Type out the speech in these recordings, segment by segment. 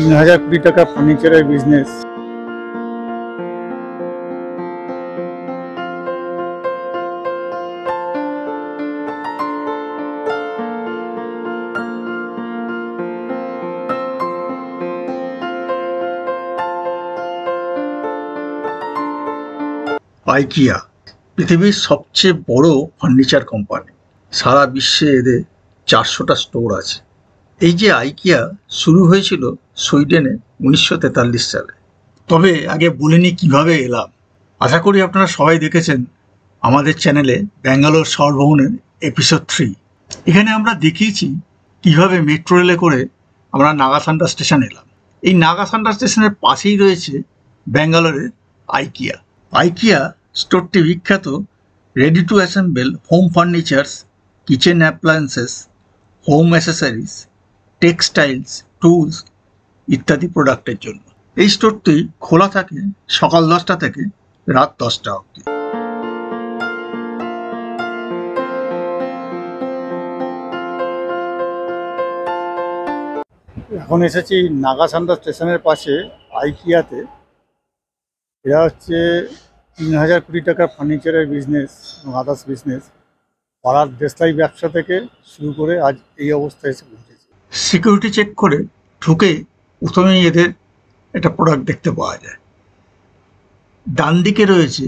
3000 কোটি টাকা ফার্নিচারের বিজনেস। আইকিয়া পৃথিবীর সবচেয়ে বড় ফার্নিচার কোম্পানি। সারা বিশ্বে এদের 400টা স্টোর আছে। এই যে আইকিয়া শুরু হয়েছিল সুইডেনে 1943 সালে। তবে আগে বলিনি কিভাবে এলাম। আশা করি আপনারা সবাই দেখেছেন আমাদের চ্যানেলে ব্যাঙ্গালোর শহর ভ্রমণের এপিসোড 3। এখানে আমরা দেখিয়েছি কিভাবে মেট্রো রেলে করে আমরা নাগাসান্ডা স্টেশন এলাম। এই নাগাসান্ডা স্টেশনের পাশেই রয়েছে ব্যাঙ্গালোরের আইকিয়া। আইকিয়া স্টোরটি বিখ্যাত ready to assemble home furnitures, kitchen appliances, home accessories, textiles, tools ইত্যাদি প্রোডাক্টের জন্য। এই স্টোরটি খোলা থাকে সকাল 10টা থেকে রাত 10টা অবধি। এখন এসেছি নাগাসান্ডা স্টেশনের পাশে আইকিয়াতে। এরা হচ্ছে 3000 কোটি টাকার ফার্নিচারের বিজনেস এবং আদার্স বিজনেস। পাড়ার দেশলাই ব্যবসা থেকে শুরু করে আজ এই অবস্থায় এসে পৌঁছেছে। সিকিউরিটি চেক করে ঢুকে প্রথমেই এদের একটা প্রোডাক্ট দেখতে পাওয়া যায়। ডান দিকে রয়েছে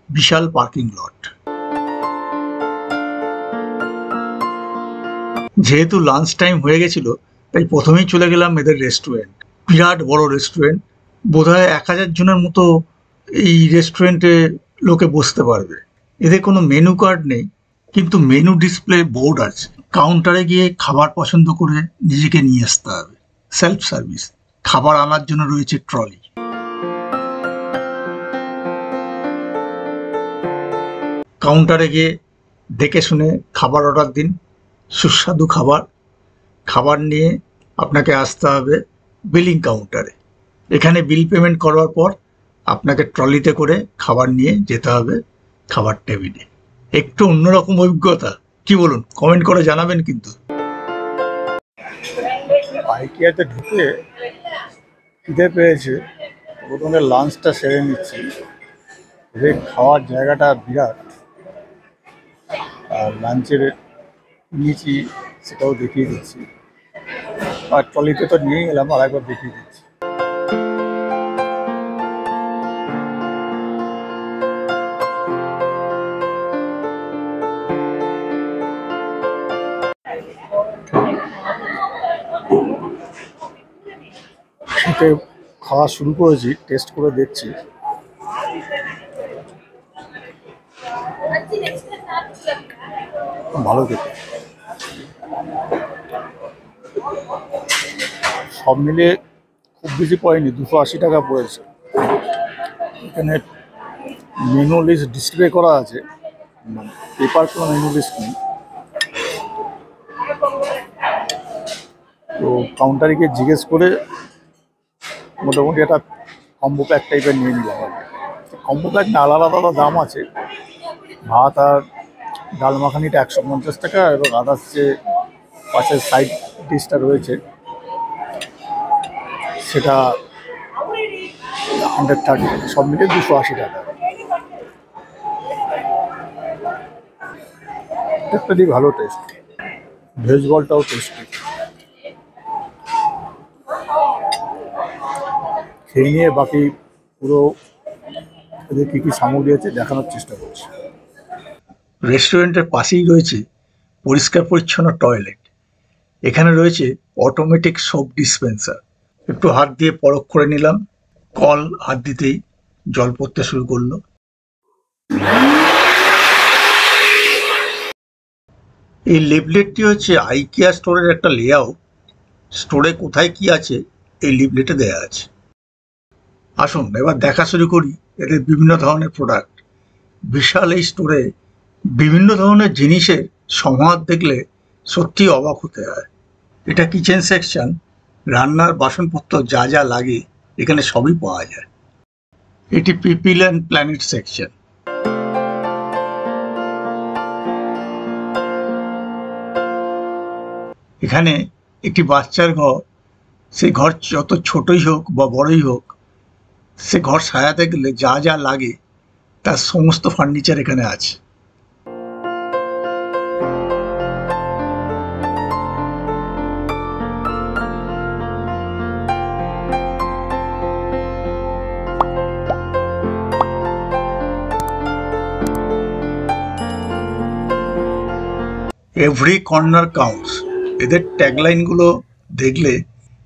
বিশাল পার্কিং লট। যেহেতু লাঞ্চ টাইম হয়ে গেছিল তাই প্রথমেই চলে গেলাম এদের রেস্টুরেন্ট। বিরাট বড় রেস্টুরেন্ট, বোধহয় 1000 জনের মতো এই রেস্টুরেন্টে লোকে বসতে পারবে। এদের কোনো মেনু কার্ড নেই, কিন্তু মেনু ডিসপ্লে বোর্ড আছে। কাউন্টারে গিয়ে খাবার পছন্দ করে নিজেকে নিয়ে আসতে হবে। সেলফ সার্ভিস, খাবার আনার জন্য রয়েছে ট্রলি। কাউন্টারে গিয়ে দেখে শুনে খাবার অর্ডার দিন। সুস্বাদু খাবার। খাবার নিয়ে আপনাকে আসতে হবে বিলিং কাউন্টারে। এখানে বিল পেমেন্ট করার পর আপনাকে ট্রলিতে করে খাবার নিয়ে যেতে হবে খাবার টেবিলে। একটু অন্যরকম অভিজ্ঞতা, কি বলুন? কমেন্ট করে জানাবেন কিন্তু। আইকিয়াতে ঢুকে খিদে পেয়েছে, প্রথমে লাঞ্চটা সেরে নিচ্ছি। এদের খাওয়ার জায়গাটা বিরাট, আর লাঞ্চের নিয়েছি সেটাও দেখিয়ে দিচ্ছি। আর ট্রলিতে তো নিয়েই এলাম, আর একবার দেখিয়ে দিচ্ছি। খেতে খাওয়া শুরু করেছি, টেস্ট করে দেখছি। ভালো খেতে। সব মিলিয়ে খুব বেশি পড়েনি, 280 টাকা পড়েছে। এখানে মেনু লিস্ট ডিসপ্লে করা আছে, পেপার কোনো মেনু লিস্ট নেই। তো কাউন্টারে গিয়ে জিজ্ঞেস করে মোটামুটি একটা কম্বো প্যাক টাইপের নিয়ে নিলাম। কম্বো প্যাক না, আলাদা আলাদা দাম আছে। ভাত আর ডাল মাখানিটা 150 টাকা, এবং আদার্স যে পাশের সাইড ডিশটা রয়েছে সেটা 130, সব মিলিয়ে 280 টাকা। একটা দিয়ে ভালো টেস্ট, ভেজ বলটাও টেস্টি। খেয়ে নিয়ে বাকি পুরো এদের কী কী সামগ্রী আছে দেখানোর চেষ্টা করছি। রেস্টুরেন্টের পাশেই রয়েছে পরিষ্কার পরিচ্ছন্ন টয়লেট। এখানে রয়েছে অটোমেটিক সোপ ডিসপেন্সার। একটু হাত দিয়ে পরখ করে নিলাম, কল হাত দিতেই জল পড়তে শুরু করলো। এই লিফলেটটি হচ্ছে আইকিয়া স্টোরের একটা লেআউট। স্টোরে কোথায় কি আছে এই লিফলেটে দেয়া আছে। আসুন এবার দেখা শুরু করি এদের বিভিন্ন ধরনের প্রোডাক্ট। বিশাল এই স্টোরে বিভিন্ন ধরনের জিনিসের সমাহার দেখলে সত্যি অবাক হতে হয়। এটা কিচেন সেকশন। রান্নার বাসনপত্র যা যা লাগে এখানে সবই পাওয়া যায়। এটি পিপল অ্যান্ড প্ল্যানেট সেকশন। এখানে একটি বাচ্চার ঘর সেই ঘর যত ছোটই হোক বা বড়ই হোক, সে ঘর সাজাতে গেলে যা যা লাগে তার সমস্ত ফার্নিচার এখানে আছে। এভরি কর্নার কাউন্টস, এদের ট্যাগলাইনগুলো দেখলে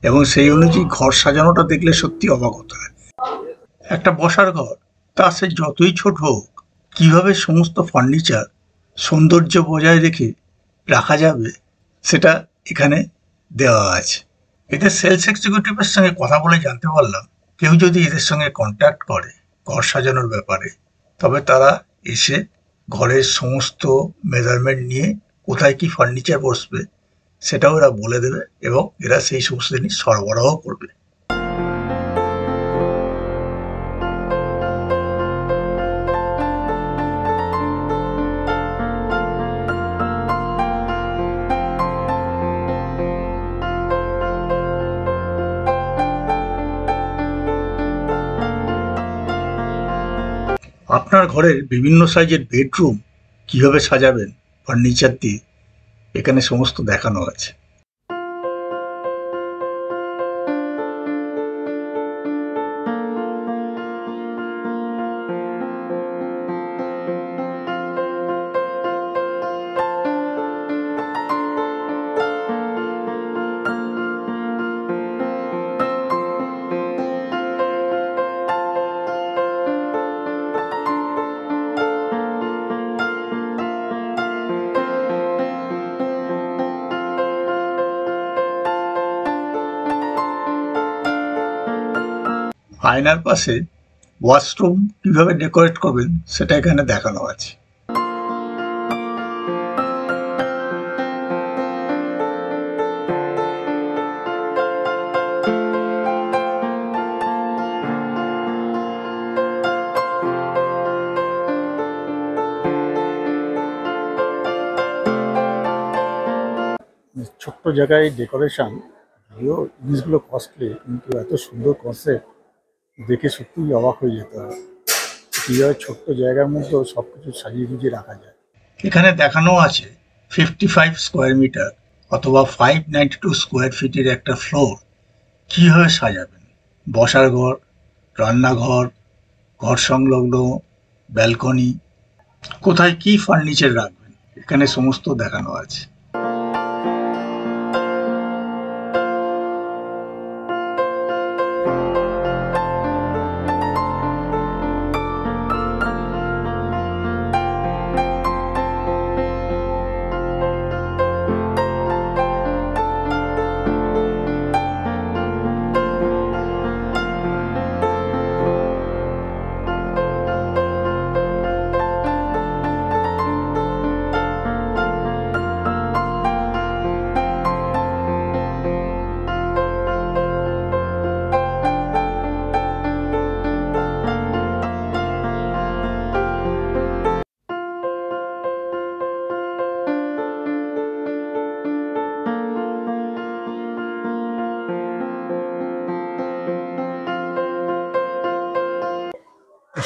এবং সেই অনুযায়ী ঘর সাজানোটা দেখলে সত্যি অবাক হতে হয়। একটা বসার ঘর, তা সে যতই ছোট হোক, কিভাবে সমস্ত ফার্নিচার সৌন্দর্য বজায় রেখে রাখা যাবে সেটা এখানে দেওয়া আছে। এদের সেলস এক্সিকিউটিভের সঙ্গে কথা বলে জানতে পারলাম, কেউ যদি এদের সঙ্গে কন্ট্যাক্ট করে ঘর সাজানোর ব্যাপারে, তবে তারা এসে ঘরের সমস্ত মেজারমেন্ট নিয়ে কোথায় কি ফার্নিচার বসবে সেটাও এরা বলে দেবে এবং এরা সেই সমস্ত জিনিস সরবরাহ করবে। আপনার ঘরের বিভিন্ন সাইজের বেডরুম কিভাবে সাজাবেন ফার্নিচার দিয়ে, এখানে সমস্ত দেখানো আছে। আয়নার পাশে ওয়াশরুম কিভাবে ডেকোরেট করবেন সেটা এখানে দেখানো আছে। ছোট্ট জায়গায় ডেকোরেশন, যদিও জিনিসগুলো কস্টলি, কিন্তু এত সুন্দর কনসেপ্ট দেখে সত্যিই অবাক হয়ে যেতে হয়। কীভাবে ছোট্ট জায়গার মধ্যেও সব কিছু সাজিয়ে গুজিয়ে রাখা যায়। এখানে দেখানো আছে 55 স্কোয়ার মিটার অথবা 592 স্কোয়ার ফিটের একটা ফ্লোর কিভাবে সাজাবেন। বসার ঘর, রান্নাঘর, ঘর সংলগ্ন ব্যালকনি, কোথায় কি ফার্নিচার রাখবেন এখানে সমস্ত দেখানো আছে।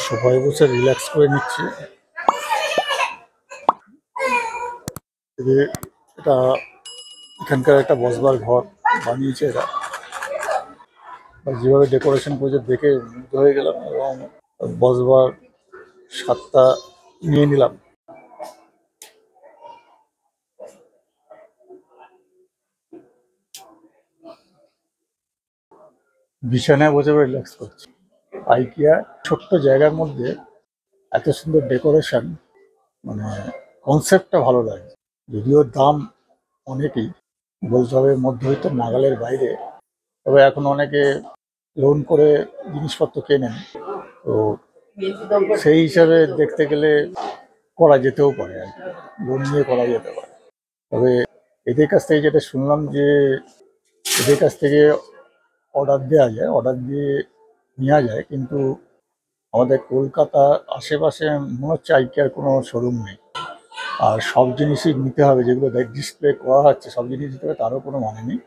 সবাই বসে রিল্যাক্স করে নিচ্ছে। এটা এখানকার একটা বসবার ঘর বানিয়েছে এরা, যেভাবে ডেকোরেশন করেছে দেখে মুগ্ধ হয়ে গেলাম এবং বসবার স্বাদটা নিয়ে নিলাম। বিছানায় বসে রিল্যাক্স করছি। আইকিয়া ছোট্ট জায়গার মধ্যে এত সুন্দর ডেকোরেশন, মানে কনসেপ্টটা ভালো লাগে। যদিও দাম অনেকই, বলতে হবে মধ্যবিত্ত নাগালের বাইরে, তবে এখন অনেকে লোন করে জিনিসপত্র কেনেন, তো সেই হিসাবে দেখতে গেলে করা যেতেও পারে আর কি, লোন নিয়ে করা যেতে পারে। তবে এদের কাছ থেকে যেটা শুনলাম যে এদের কাছ থেকে অর্ডার দেওয়া যায়, অর্ডার দিয়ে নেওয়া যায়, কিন্তু আমাদের কলকাতার আশেপাশে মনে হচ্ছে আইকিয়ার কোনো শোরুম নেই। আর সব জিনিসই নিতে হবে, যেগুলো ডিসপ্লে করা হচ্ছে সব জিনিস নিতে হবে তারও কোনো মানে নেই।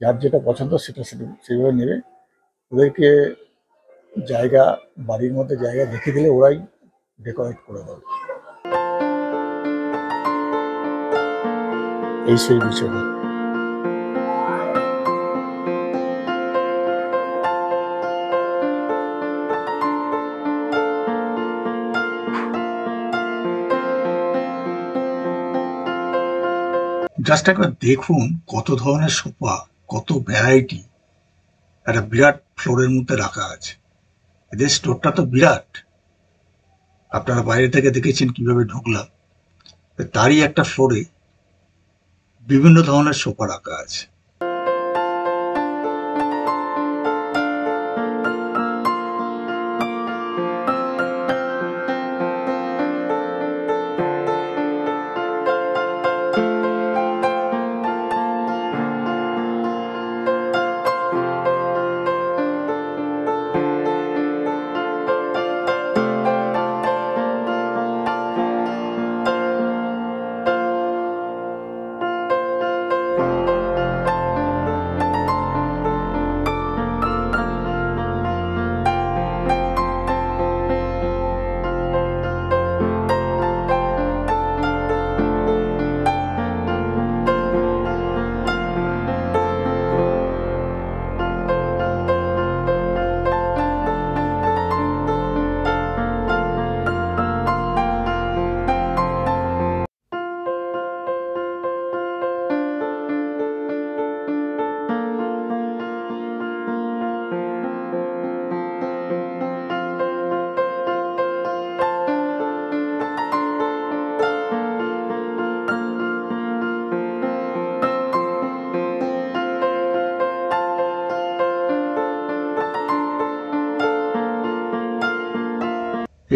যার যেটা পছন্দ সেটা সেইভাবে নেবে। ওদেরকে জায়গা, বাড়ির মধ্যে জায়গা দেখে দিলে ওরাই ডেকোরেট করে দেবে, এই সেই বিষয়টা। জাস্ট একবার দেখুন কত ধরনের সোফা, কত ভ্যারাইটি একটা বিরাট ফ্লোরের মধ্যে রাখা আছে। এদের স্টোরটা তো বিরাট, আপনারা বাইরে থেকে দেখেছেন কিভাবে ঢুকলাম, তারই একটা ফ্লোরে বিভিন্ন ধরনের সোফা রাখা আছে।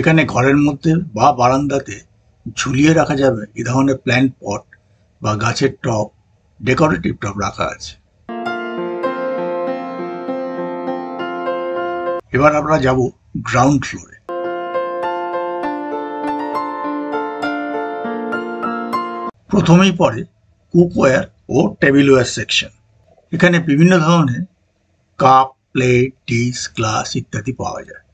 এখানে ঘরের মধ্যে বা বারান্দাতে ঝুলিয়ে রাখা যাবে এই ধরনের প্ল্যান্ট পট বা গাছের টব, ডেকোরেটিভ টব রাখা আছে। এবার আমরা যাব গ্রাউন্ড ফ্লোরে। প্রথমেই পড়ে কুকওয়্যার ও টেবিলওয়্যার সেকশন। এখানে বিভিন্ন ধরনের কাপ, প্লেট, ডিশ, গ্লাস ইত্যাদি পাওয়া যায়।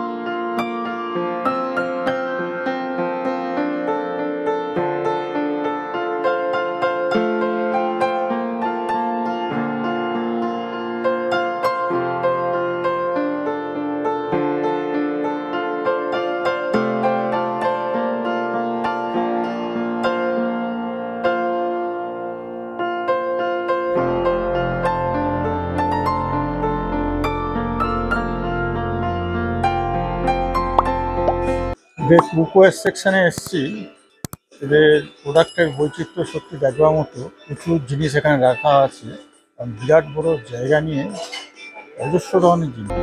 এদের কুকওয়্যার সেকশানে এসেছি। এদের প্রোডাক্টের বৈচিত্র্য সত্যি দেখবার মতো, প্রচুর জিনিস এখানে রাখা আছে, কারণ বিরাট বড় জায়গা নিয়ে অজস্র ধরনের জিনিস।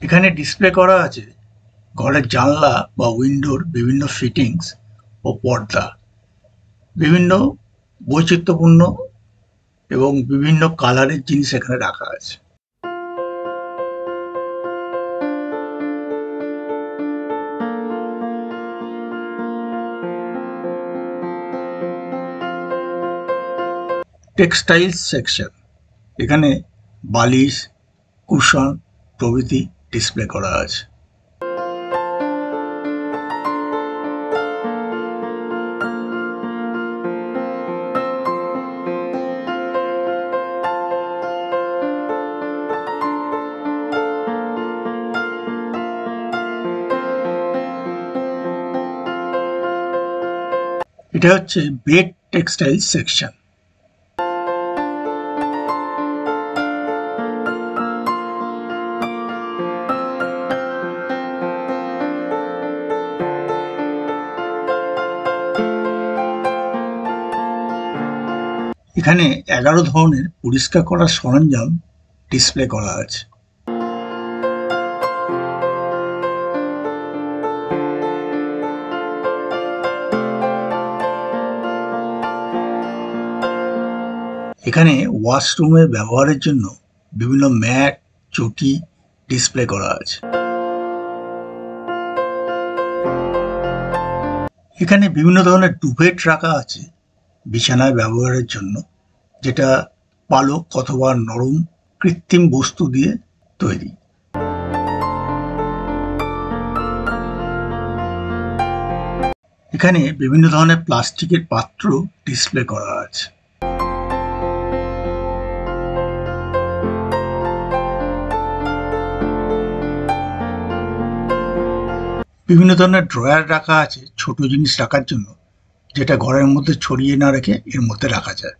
এখানে ডিসপ্লে করা আছে ঘরের জানলা বা উইন্ডোর বিভিন্ন ফিটিংস ও পর্দা, বিভিন্ন বৈচিত্র্যপূর্ণ এবং বিভিন্ন কালারের জিনিস এখানে রাখা আছে। টেক্সটাইলস সেকশন, এখানে বালিশ, কুশন প্রভৃতি ডিসপ্লে করা আছে। এটা হচ্ছে বেড টেক্সটাইল সেকশন। এখানে 11 ধরনের পরিষ্কার করার সরঞ্জাম ডিসপ্লে করা আছে। এখানে ওয়াশরুমে ব্যবহারের জন্য বিভিন্ন ম্যাট, চটি ডিসপ্লে করা আছে। এখানে বিভিন্ন ধরনের ডুভেট রাখা আছে বিছানায় ব্যবহারের জন্য, যেটা পালক অথবা নরম কৃত্রিম বস্তু দিয়ে তৈরি। এখানে বিভিন্ন ধরনের প্লাস্টিকের পাত্র ডিসপ্লে করা আছে। বিভিন্ন ধরনের ড্রয়ার রাখা আছে ছোট জিনিস রাখার জন্য, যেটা ঘরের মধ্যে ছড়িয়ে না রেখে এর মধ্যে রাখা যায়।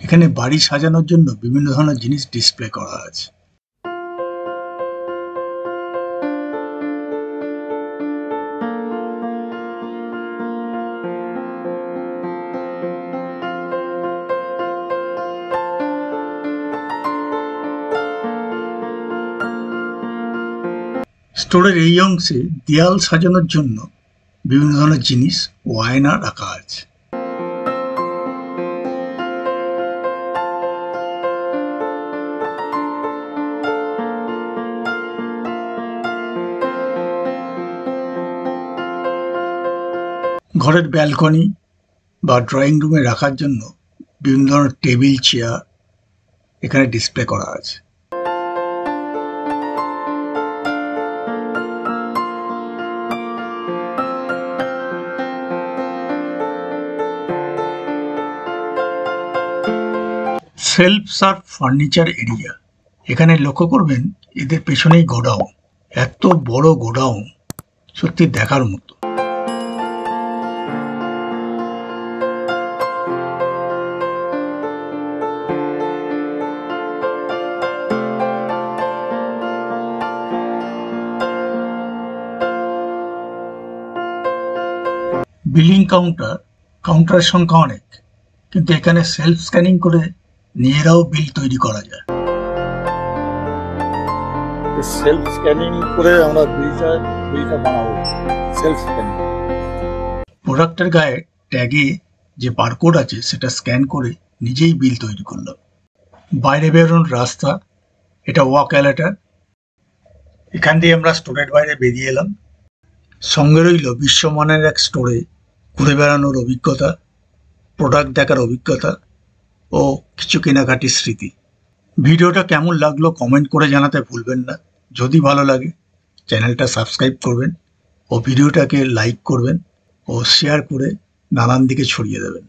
এখানে বাড়ি সাজানোর জন্য বিভিন্ন ধরনের জিনিস ডিসপ্লে করা আছে। স্টোরের এই অংশে দেয়াল সাজানোর জন্য বিভিন্ন ধরনের জিনিস ও আয়না রাখা আছে। ঘরের ব্যালকনি বা ড্রয়িং রুমে রাখার জন্য বিভিন্ন ধরনের টেবিল, চেয়ার এখানে ডিসপ্লে করা আছে। Self serve furniture area. এখানে লক্ষ্য করবেন এদের পেছনেই গোডাউন। এত বড় গোডাউন সত্যি দেখার মতো। বিলিং কাউন্টারের সংখ্যা অনেক, কিন্তু এখানে সেলফ স্ক্যানিং করে নিজেরাও বিল তৈরি করা যায়। সেলফ স্ক্যানিং করে আমরা বিলটা বানাবো। সেলফ স্ক্যানিং প্রোডাক্টের গায়ে ট্যাগে যে বারকোড আছে সেটা স্ক্যান করে নিজেই বিল তৈরি করলাম। বাইরে বেরোনোর রাস্তা, এটা ওয়াক এলাটার। এখান দিয়ে আমরা স্টোরের বাইরে বেরিয়ে এলাম। সঙ্গে রইল বিশ্বমানের এক স্টোরে ঘুরে বেড়ানোর অভিজ্ঞতা, প্রোডাক্ট দেখার অভিজ্ঞতা ও কিছু কেনাকাটির স্মৃতি। ভিডিওটা কেমন লাগলো কমেন্ট করে জানাতে ভুলবেন না। যদি ভালো লাগে চ্যানেলটা সাবস্ক্রাইব করবেন ও ভিডিওটাকে লাইক করবেন ও শেয়ার করে নানান দিকে ছড়িয়ে দেবেন।